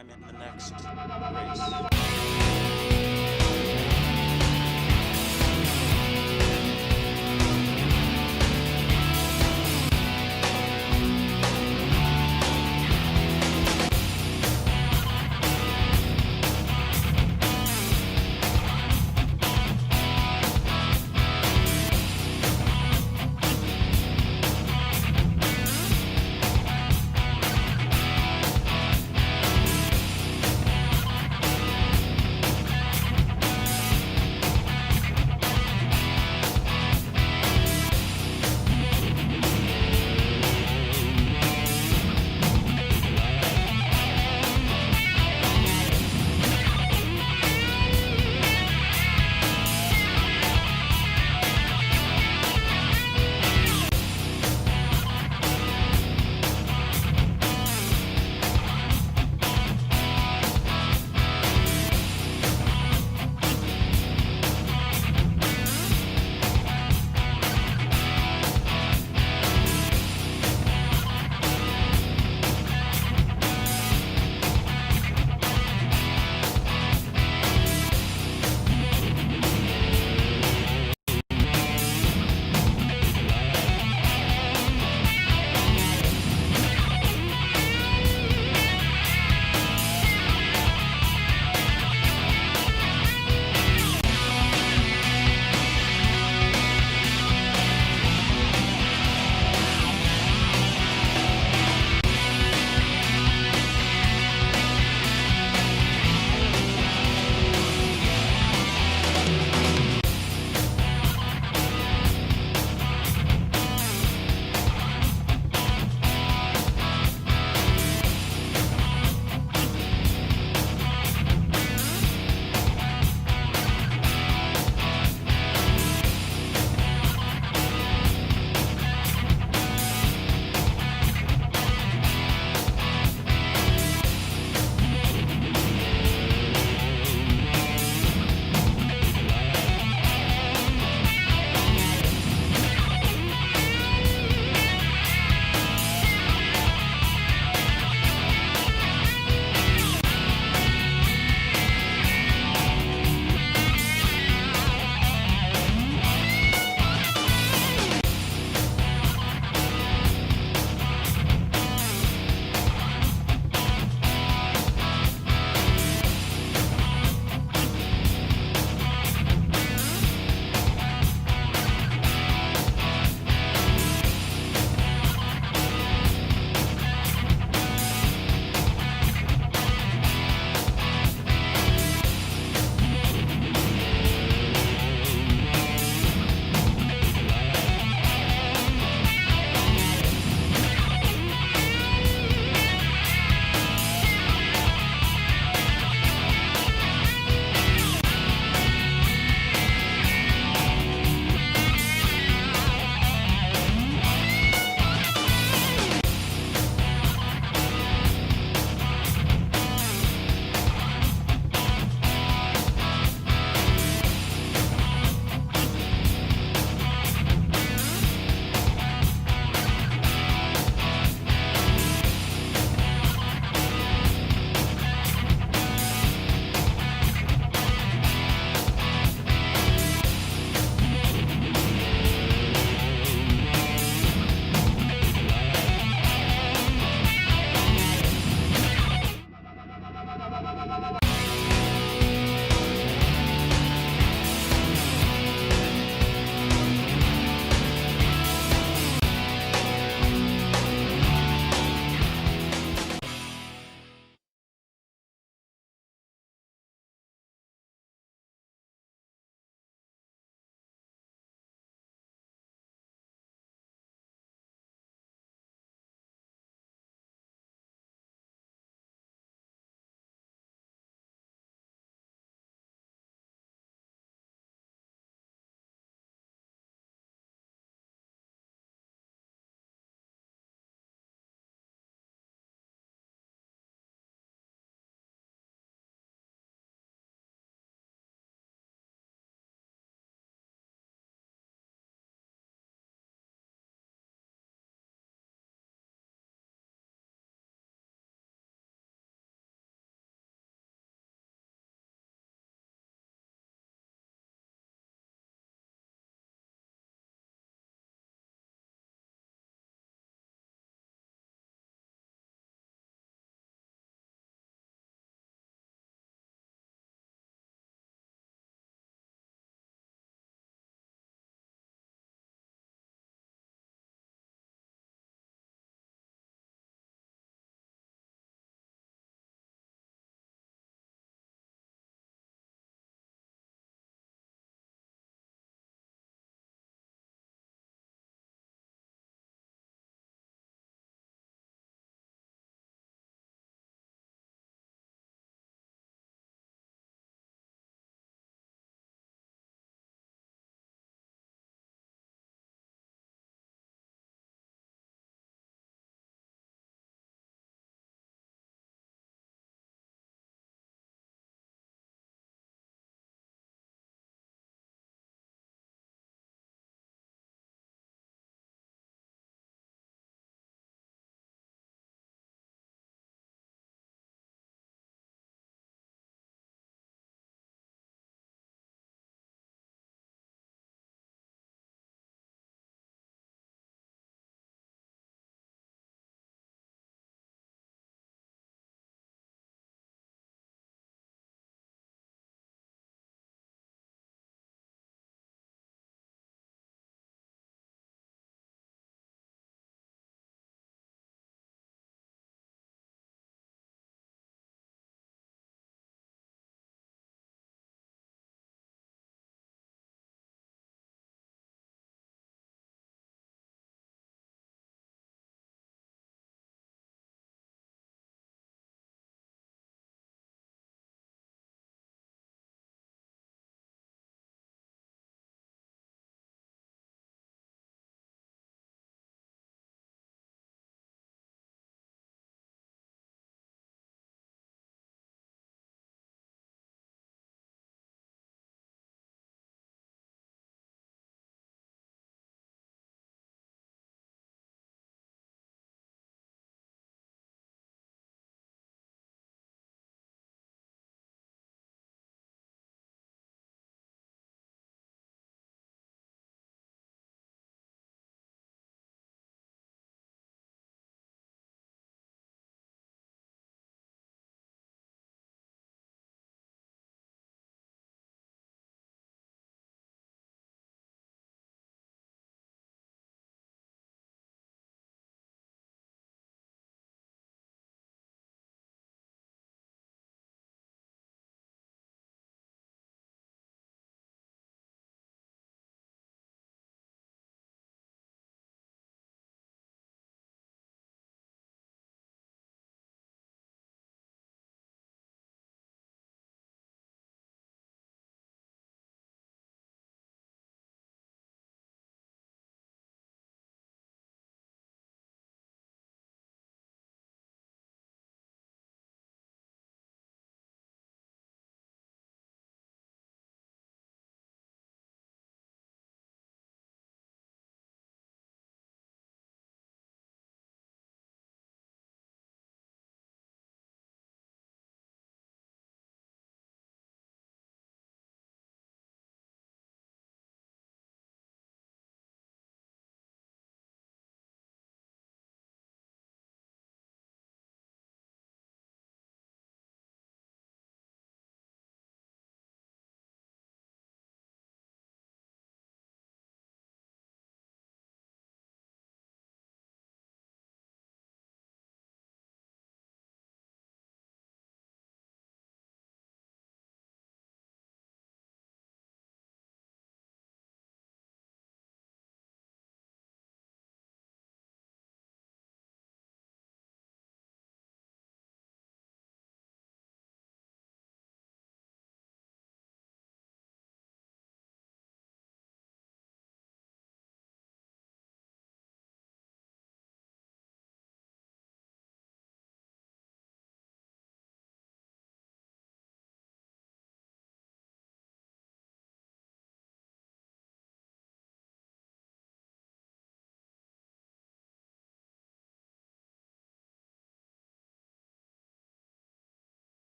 time in the next race.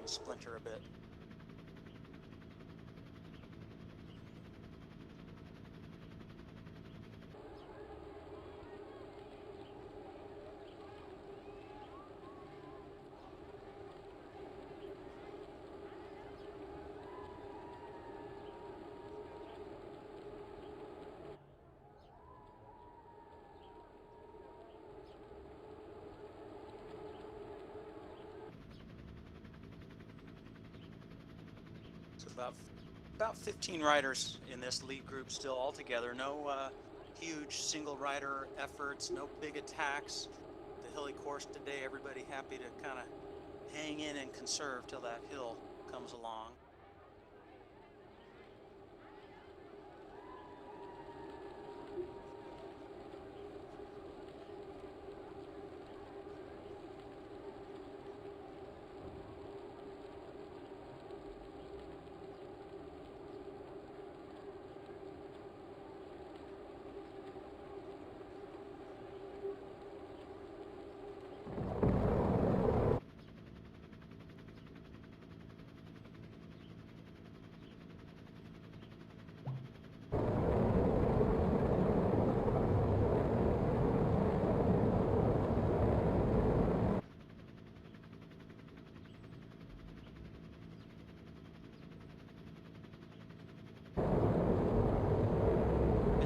splinter a bit. So about 15 riders in this lead group still altogether. No huge single rider efforts, no big attacks. The hilly course today, everybody happy to kind of hang in and conserve till that hill comes along.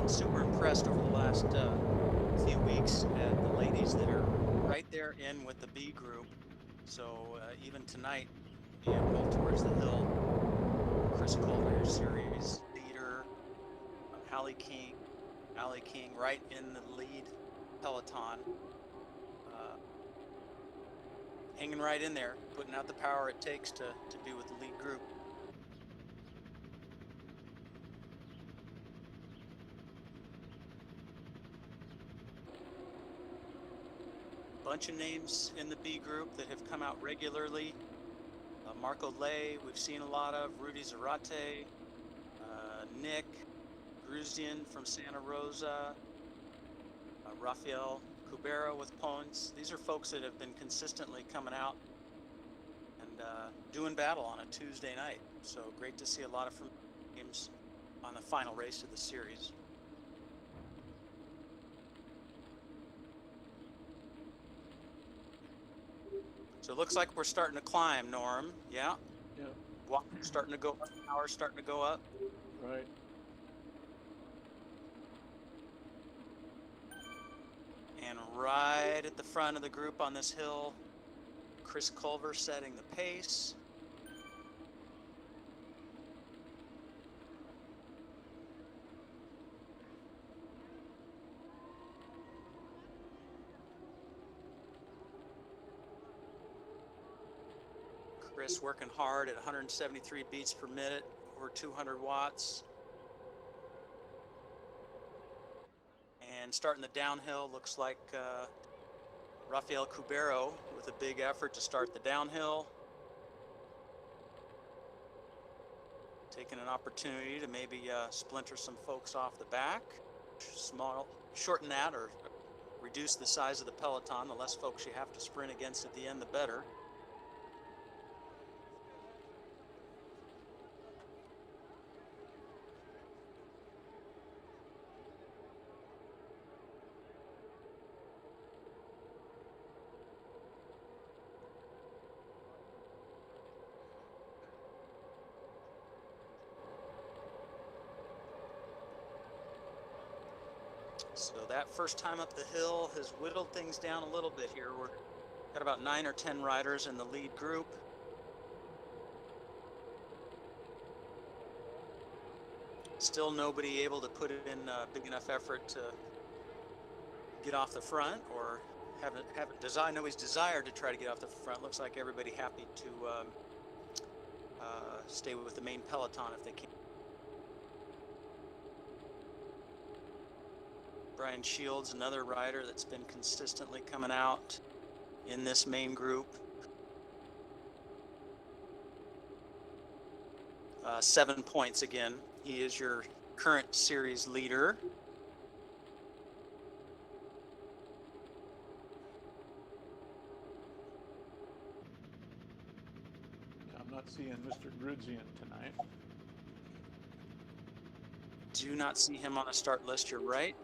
Super impressed over the last few weeks at the ladies that are right there in with the B group. So even tonight, you pull towards the hill. Chris Culver, series leader, Allie King right in the lead peloton, hanging right in there, putting out the power it takes to be with the lead group. Bunch of names in the B group that have come out regularly. Marco Lay, we've seen a lot of. Rudy Zarate, Nick Gruzian from Santa Rosa, Rafael Cubero with points. These are folks that have been consistently coming out and doing battle on a Tuesday night. So great to see a lot of names on the final race of the series. So it looks like we're starting to climb, Norm. Yeah. Yeah. Walk starting to go up. Power starting to go up. Right. And right at the front of the group on this hill, Chris Culver setting the pace. Chris working hard at 173 beats per minute, over 200 watts. And starting the downhill, looks like Rafael Cubero with a big effort to start the downhill. Taking an opportunity to maybe splinter some folks off the back. Shorten that or reduce the size of the peloton. The less folks you have to sprint against at the end, the better. So that first time up the hill has whittled things down a little bit here. We're got about 9 or 10 riders in the lead group. Still nobody able to put in big enough effort to get off the front or nobody's desire to try to get off the front. Looks like everybody happy to stay with the main peloton if they can. Brian Shields, another rider that's been consistently coming out in this main group. 7 points again. He is your current series leader. not seeing Mr. Grudzian tonight. Do not see him on the start list, you're right.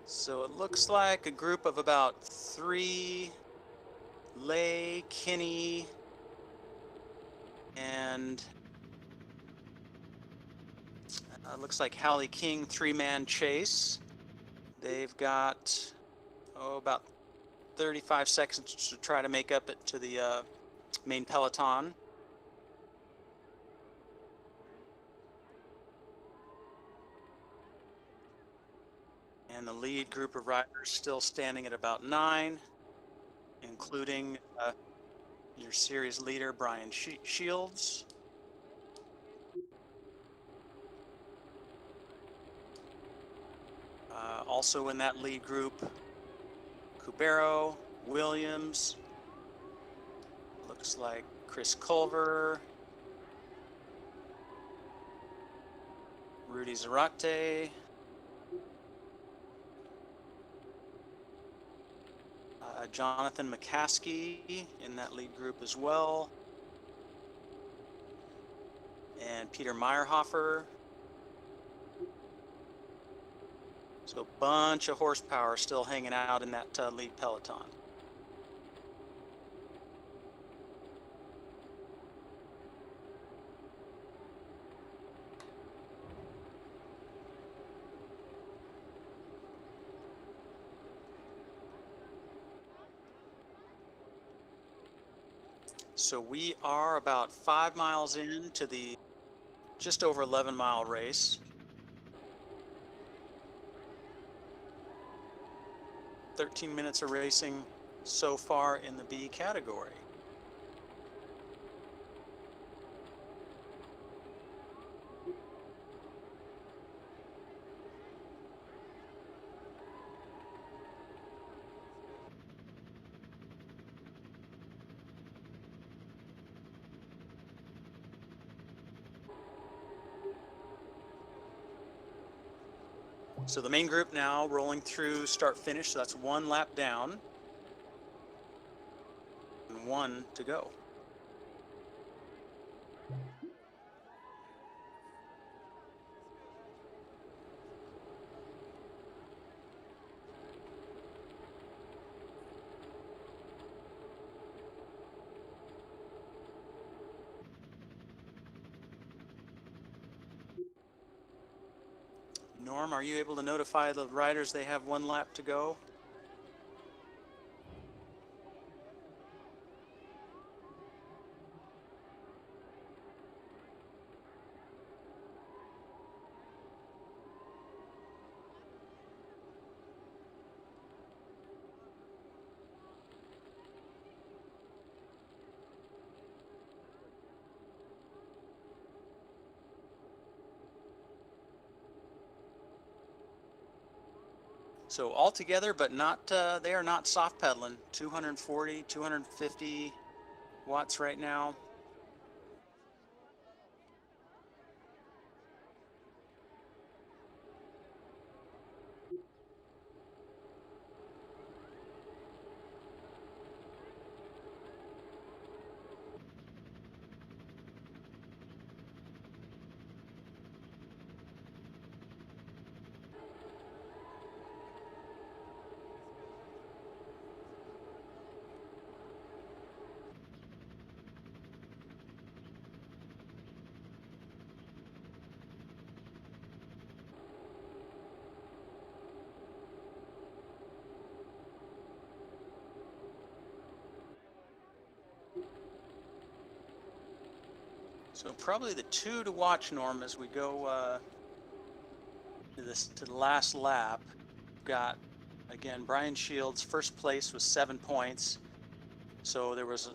So it looks like a group of about 3, Lay, Kinney, and looks like Hallie King 3-man chase. They've got, about 35 seconds to try to make up it to the main peloton. And the lead group of riders still standing at about 9, including your series leader, Brian Shields. Also in that lead group, Cubero, Williams, looks like Chris Culver, Rudy Zarate, Jonathan McCaskey in that lead group as well, and Peter Meyerhofer. So a bunch of horsepower still hanging out in that lead peloton. So we are about 5 miles into the just over 11-mile race. 13 minutes of racing so far in the B category. So the main group now rolling through start finish. So that's 1 lap down and 1 to go. Norm, are you able to notify the riders they have 1 lap to go? So all together, but not they are not soft pedaling. 240, 250 watts right now. So probably the 2 to watch, Norm, as we go to the last lap. Got, again, Brian Shields, first place with 7 points. So there was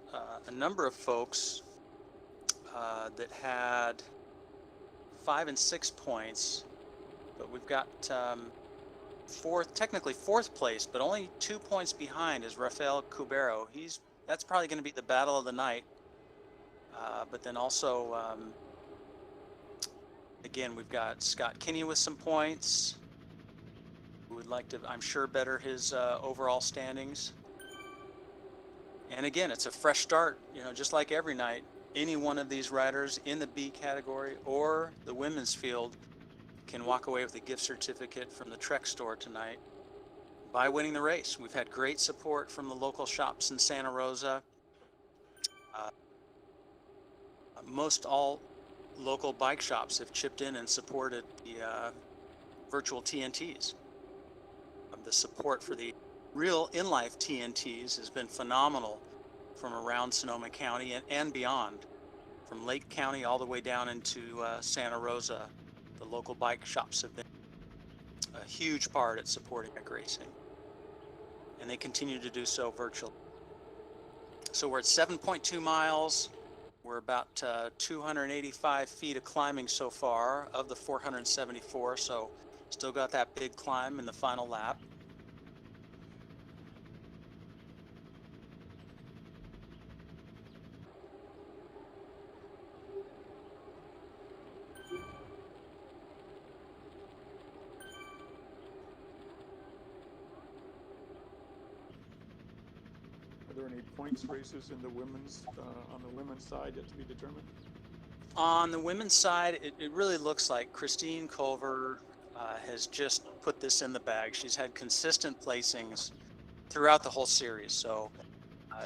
a number of folks that had 5 and 6 points, but we've got technically fourth place, but only 2 points behind is Rafael Cubero. That's probably going to be the battle of the night. But then also, again, we've got Scott Kinney with some points, who would like to, I'm sure, better his overall standings. And again, it's a fresh start, just like every night. Any one of these riders in the B category or the women's field can walk away with a gift certificate from the Trek store tonight by winning the race. We've had great support from the local shops in Santa Rosa. Most all local bike shops have chipped in and supported the virtual TNTs. The support for the real in-life TNTs has been phenomenal from around Sonoma County and beyond, from Lake County all the way down into Santa Rosa. The local bike shops have been a huge part at supporting bike racing, and they continue to do so virtually. So we're at 7.2 miles. We're about 285 feet of climbing so far of the 474, so still got that big climb in the final lap. Are there any points races in the women's on the women's side yet to be determined? On the women's side, it really looks like Christine Culver has just put this in the bag. She's had consistent placings throughout the whole series. So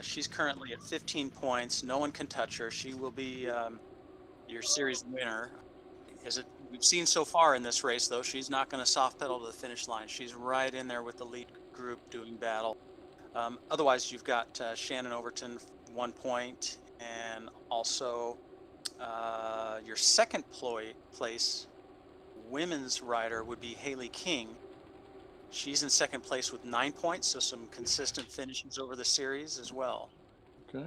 she's currently at 15 points. No one can touch her. She will be your series winner. As we've seen so far in this race, though, she's not going to soft pedal to the finish line. She's right in there with the lead group doing battle. Otherwise, you've got Shannon Overton, 1 point, and also your second place women's rider would be Haley King. She's in second place with 9 points, so some consistent finishes over the series as well. Okay.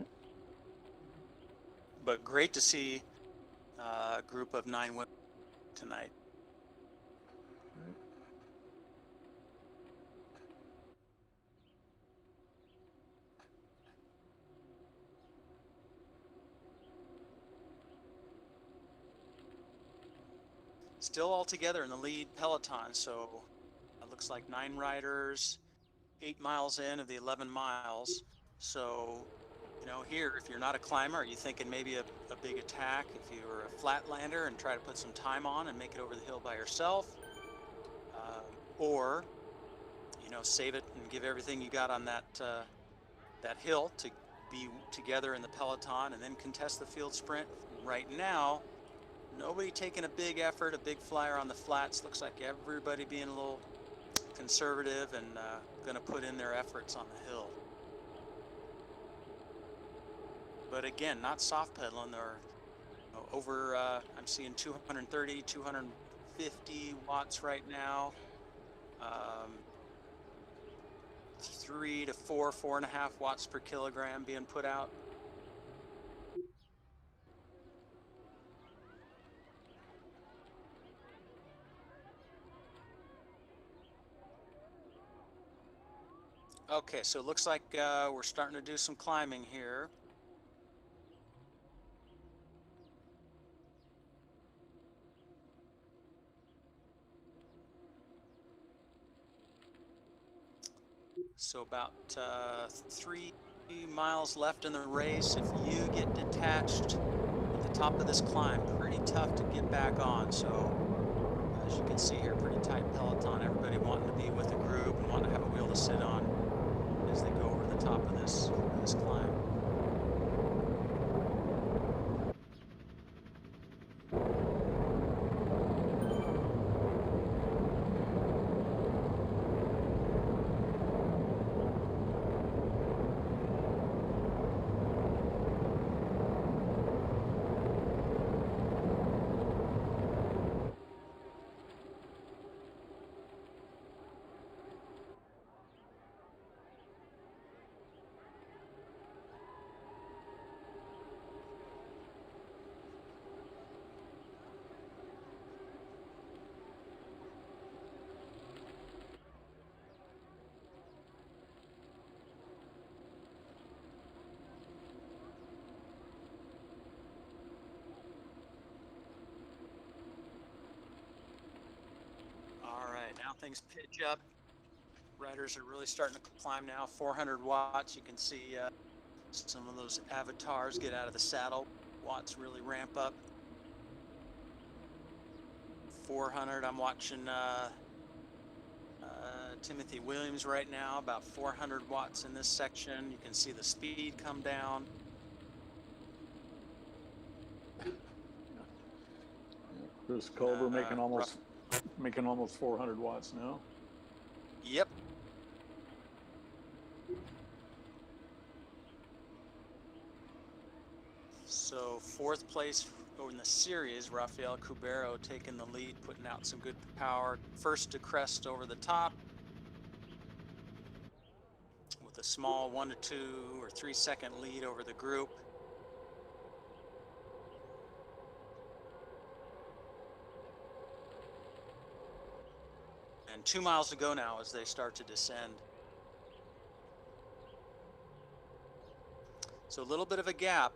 But great to see a group of 9 women tonight. Right. Still all together in the lead peloton, so it looks like 9 riders, 8 miles in of the 11 miles. So, here, if you're not a climber, are you thinking maybe a big attack if you're a flatlander and try to put some time on and make it over the hill by yourself? Or, save it and give everything you got on that hill to be together in the peloton and then contest the field sprint. Right now, nobody taking a big effort, a big flyer on the flats. Looks like everybody being a little conservative and going to put in their efforts on the hill. But again, not soft pedaling. They're over, I'm seeing 230, 250 watts right now. 3 to 4, 4.5 watts per kilogram being put out. Okay, so it looks like we're starting to do some climbing here. So about 3 miles left in the race. If you get detached at the top of this climb, pretty tough to get back on. So as you can see here, pretty tight peloton. Everybody wanting to be with the group and wanting to have a wheel to sit on as they go over the top of this climb. things pitch up. Riders are really starting to climb now. 400 watts. You can see some of those avatars get out of the saddle. Watts really ramp up. 400. I'm watching Timothy Williams right now, about 400 watts in this section. You can see the speed come down. Chris Culver making almost 400 watts now. Yep. So 4th place in the series, Rafael Cubero taking the lead, putting out some good power. First to crest over the top with a small 1 to 2 or 3 second lead over the group. And 2 miles to go now as they start to descend. So a little bit of a gap.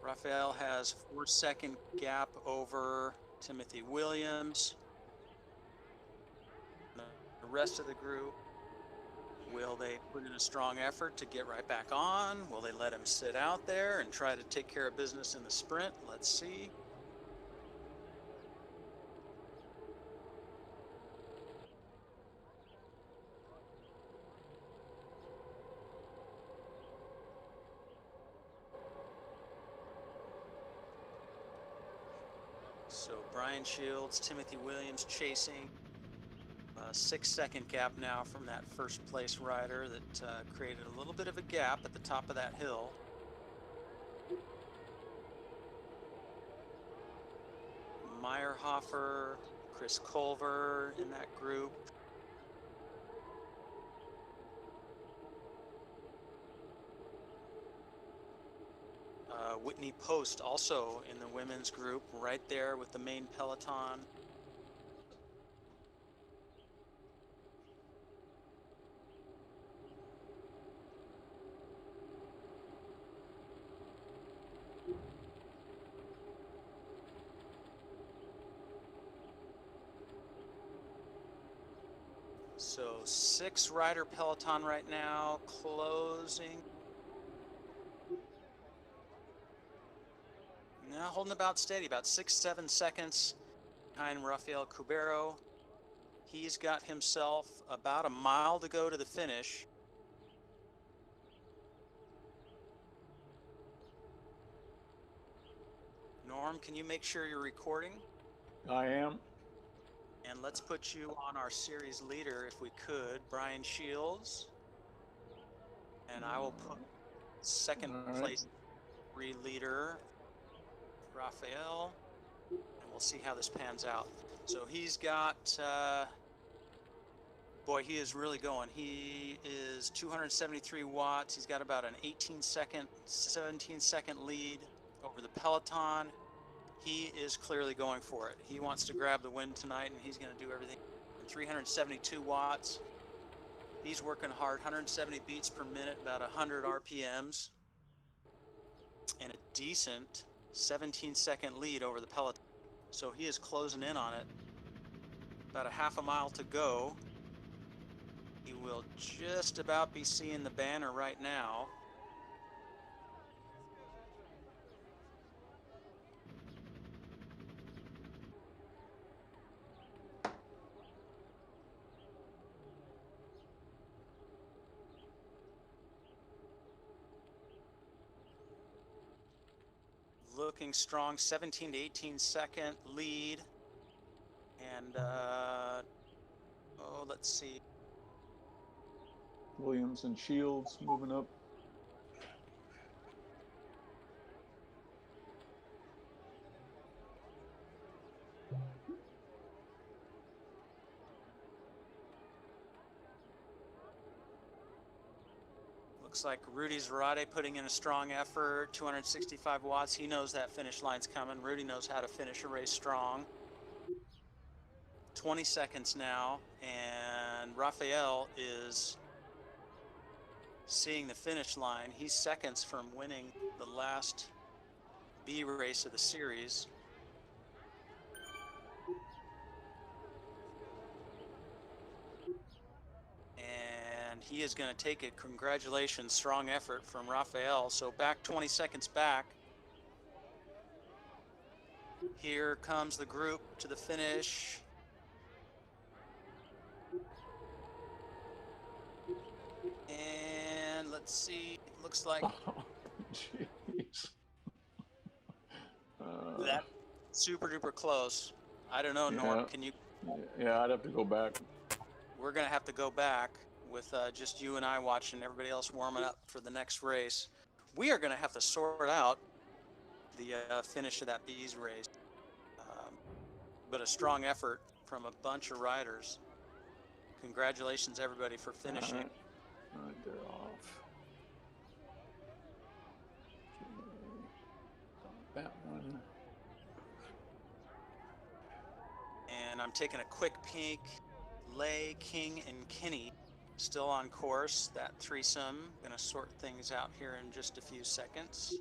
Rafael has 4-second gap over Timothy Williams. The rest of the group, will they put in a strong effort to get right back on? Will they let him sit out there and try to take care of business in the sprint? Let's see. So Brian Shields, Timothy Williams chasing. 6-second gap now from that first place rider that created a little bit of a gap at the top of that hill. Meyerhofer, Chris Culver in that group. Whitney Post also in the women's group, right there with the main peloton. So 6 rider peloton right now, closing. Now holding about steady, about 6-7 seconds behind Rafael Cubero. He's got himself about a mile to go to the finish. Norm, can you make sure you're recording? I am. And let's put you on our series leader if we could, Brian Shields. And I will put 2nd place leader, Rafael. And we'll see how this pans out. So he's got, boy, he is really going. He is 273 watts. He's got about an 17-second lead over the peloton. He is clearly going for it. He wants to grab the win tonight, and he's going to do everything. 372 watts. He's working hard, 170 beats per minute, about 100 RPMs, and a decent 17-second lead over the peloton. So he is closing in on it. About a half a mile to go. He will just about be seeing the banner right now. Looking strong, 17 to 18 second lead. And, let's see. Williams and Shields moving up. Looks like Rudy Zarate putting in a strong effort, 265 watts. He knows that finish line's coming. Rudy knows how to finish a race strong. 20 seconds now, and Rafael is seeing the finish line. He's seconds from winning the last B race of the series. he is going to take it. Congratulations, strong effort from Rafael. So back 20 seconds back. Here comes the group to the finish. And let's see, it looks like Jeez. that super duper close. I don't know, Yeah. Norm, can you? Yeah, I'd have to go back. We're going to have to go back with just you and I watching, everybody else warming up for the next race. We are going to have to sort out the finish of that bees race. But a strong effort from a bunch of riders. Congratulations, everybody, for finishing. All right, they're off. Okay. That one. And I'm taking a quick peek. Lay, King, and Kinney still on course. That threesome. Gonna sort things out here in just a few seconds.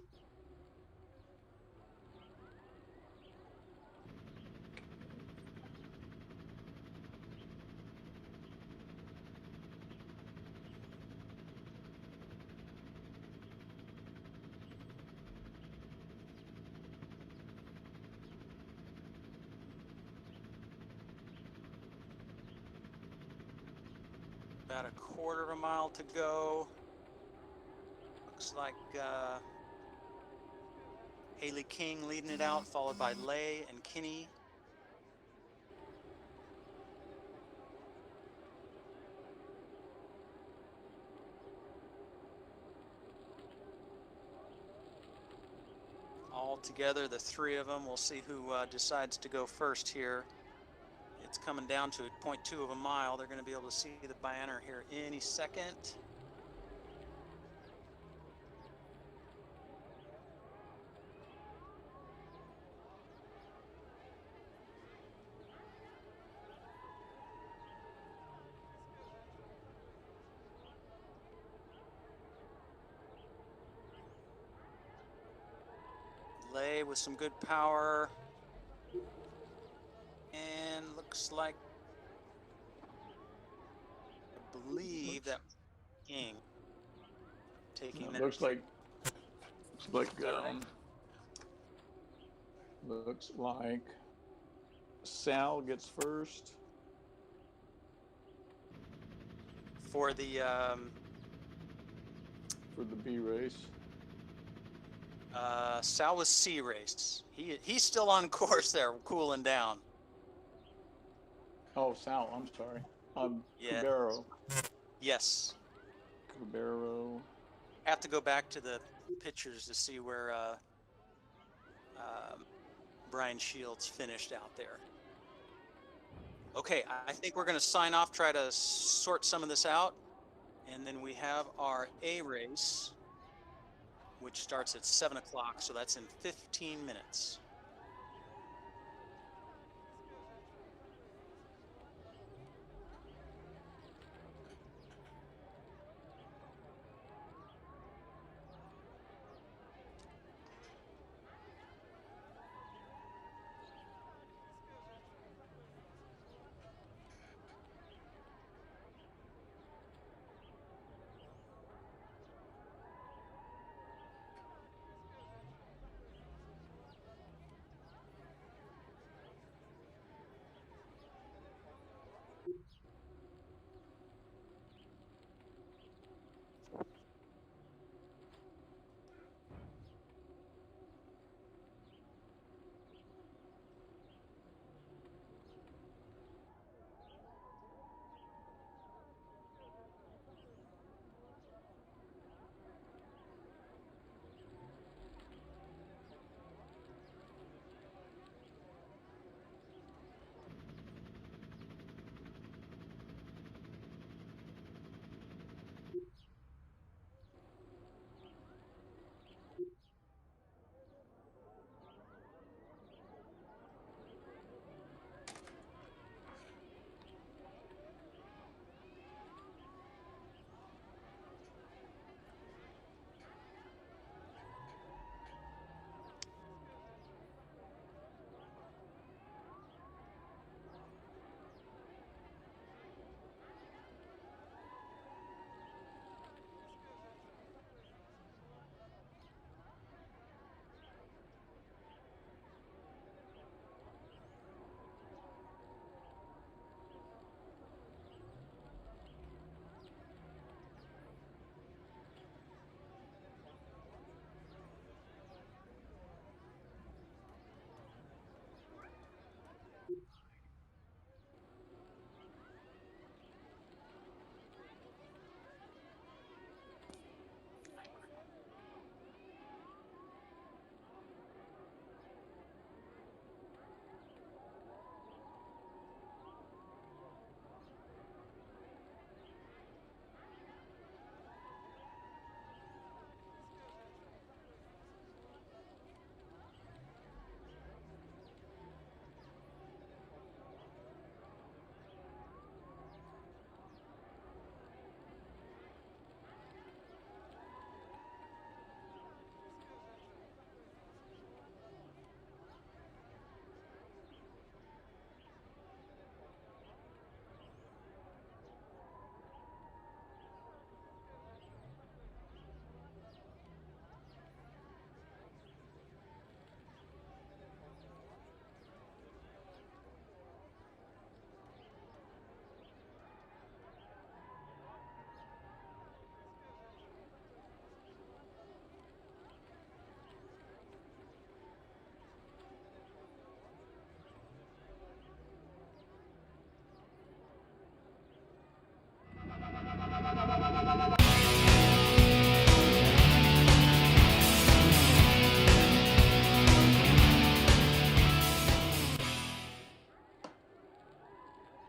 About a quarter of a mile to go. Looks like Haley King leading it out, followed by Lay and Kinney. All together, the three of them. We'll see who decides to go first here. It's coming down to 0.2 of a mile. They're going to be able to see the banner here any second. Lay with some good power. And looks like, I believe that King taking that. Looks like Sal gets first For the B race. Sal was C race. He's still on course there, cooling down. Oh, Sal, I'm sorry. Yeah. Cabero. Yes. Cabero. Have to go back to the pictures to see where Brian Shields finished out there. Okay, I think we're going to sign off, try to sort some of this out. And then we have our A race, which starts at 7 o'clock. So that's in 15 minutes.